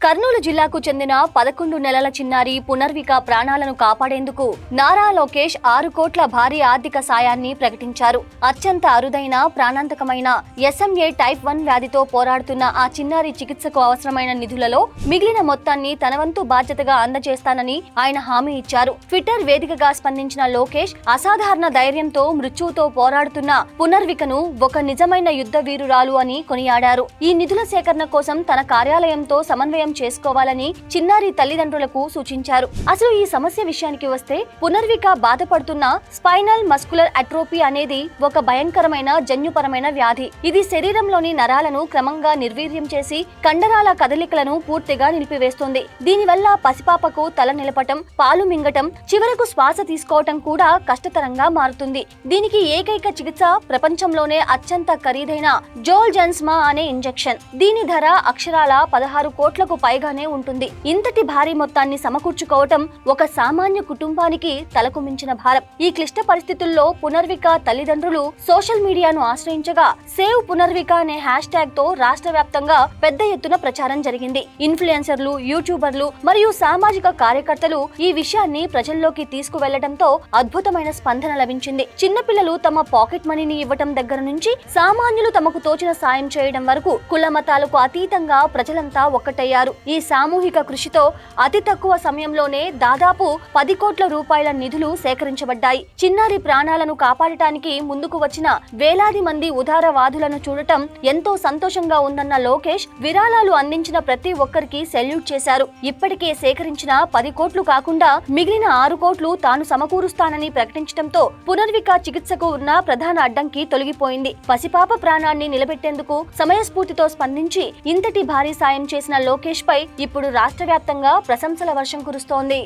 కర్నూలు జిల్లాకు చెందిన 11 నెలల చిన్నారి పునర్విక ప్రాణాలను కాపాడేందుకు నారా లోకేష్ 6 కోట్ల భారీ ఆర్థిక సాయాన్ని ప్రకటించారు. అత్యంత అరుదైన ప్రాణాంతకమైన SMA టైప్ 1 వ్యాధితో పోరాడుతున్న ఆ చిన్నారి చికిత్సకు అవసరమైన నిధులలో మిగిలిన మొత్తాన్ని తన వంతు బాధ్యతగా అందజేస్తానని ఆయన హామీ ఇచ్చారు. ట్విట్టర్ వేదికగా స్పందించిన లోకేష్ అసాధారణ ధైర్యంతో మృత్యువుతో పోరాడుతున్న పునర్వికను ఒక నిజమైన యుద్ధ వీరురాలు అని కొనియాడారు. ఈ నిధుల సేకరణ కోసం తన కార్యాలయంతో సమన్వయం చేసుకోవాలని చిన్నారి తల్లిదండ్రులకు సూచించారు. అసలు ఈ సమస్య విషయానికి వస్తే పునర్విక బాధపడుతున్న స్పైనల్ మస్కులర్ అట్రోఫీ అనేది ఒక భయంకరమైన జన్యుపరమైన వ్యాధి. ఇది శరీరంలోని నరాలను క్రమంగా నిర్వీర్యం చేసి కండరాల కదలికలను పూర్తిగా నిలిపివేస్తుంది. దీనివల్ల పసిపాపకు తల నిలపటం, పాలు మింగటం, చివరకు శ్వాస తీసుకోవటం కూడా కష్టతరంగా మారుతుంది. దీనికి ఏకైక చికిత్స ప్రపంచంలోనే అత్యంత ఖరీదైన జోల్జెన్స్మా అనే ఇంజెక్షన్. దీని ధర అక్షరాల 16 కోట్లకు పైగానే ఉంటుంది. ఇంతటి భారీ మొత్తాన్ని సమకూర్చుకోవటం ఒక సామాన్య కుటుంబానికి తలకు మించిన భారం. ఈ క్లిష్ట పరిస్థితుల్లో పునర్విక తల్లిదండ్రులు సోషల్ మీడియాను ఆశ్రయించగా సేవ్ పునర్విక అనే హ్యాష్ ట్యాగ్ తో రాష్ట్ర వ్యాప్తంగా పెద్ద ఎత్తున ప్రచారం జరిగింది. ఇన్ఫ్లుయెన్సర్లు, యూట్యూబర్లు మరియు సామాజిక కార్యకర్తలు ఈ విషయాన్ని ప్రజల్లోకి తీసుకువెళ్లడంతో అద్భుతమైన స్పందన లభించింది. చిన్నపిల్లలు తమ పాకెట్ మనీని ఇవ్వటం దగ్గర నుంచి సామాన్యులు తమకు తోచిన సాయం చేయడం వరకు కుల మతాలకు అతీతంగా ప్రజలంతా ఒక్కటయ్యారు. ఈ సామూహిక కృషితో అతి తక్కువ సమయంలోనే దాదాపు 10 కోట్ల రూపాయల నిధులు సేకరించబడ్డాయి. చిన్నారి ప్రాణాలను కాపాడటానికి ముందుకు వచ్చిన వేలాది మంది ఉదారవాదులను చూడటం ఎంతో సంతోషంగా ఉందన్న లోకేష్ విరాళాలు అందించిన ప్రతి ఒక్కరికి సెల్యూట్ చేశారు. ఇప్పటికే సేకరించిన 10 కోట్లు కాకుండా మిగిలిన 6 కోట్లు తాను సమకూరుస్తానని ప్రకటించడంతో పునర్విక చికిత్సకు ఉన్న ప్రధాన అడ్డంకి తొలగిపోయింది. పసిపాప ప్రాణాన్ని నిలబెట్టేందుకు సమయస్ఫూర్తితో స్పందించి ఇంతటి భారీ సాయం చేసిన లోకేష్ పై ఇప్పుడు రాష్ట్ర వ్యాప్తంగా ప్రశంసల వర్షం కురుస్తోంది.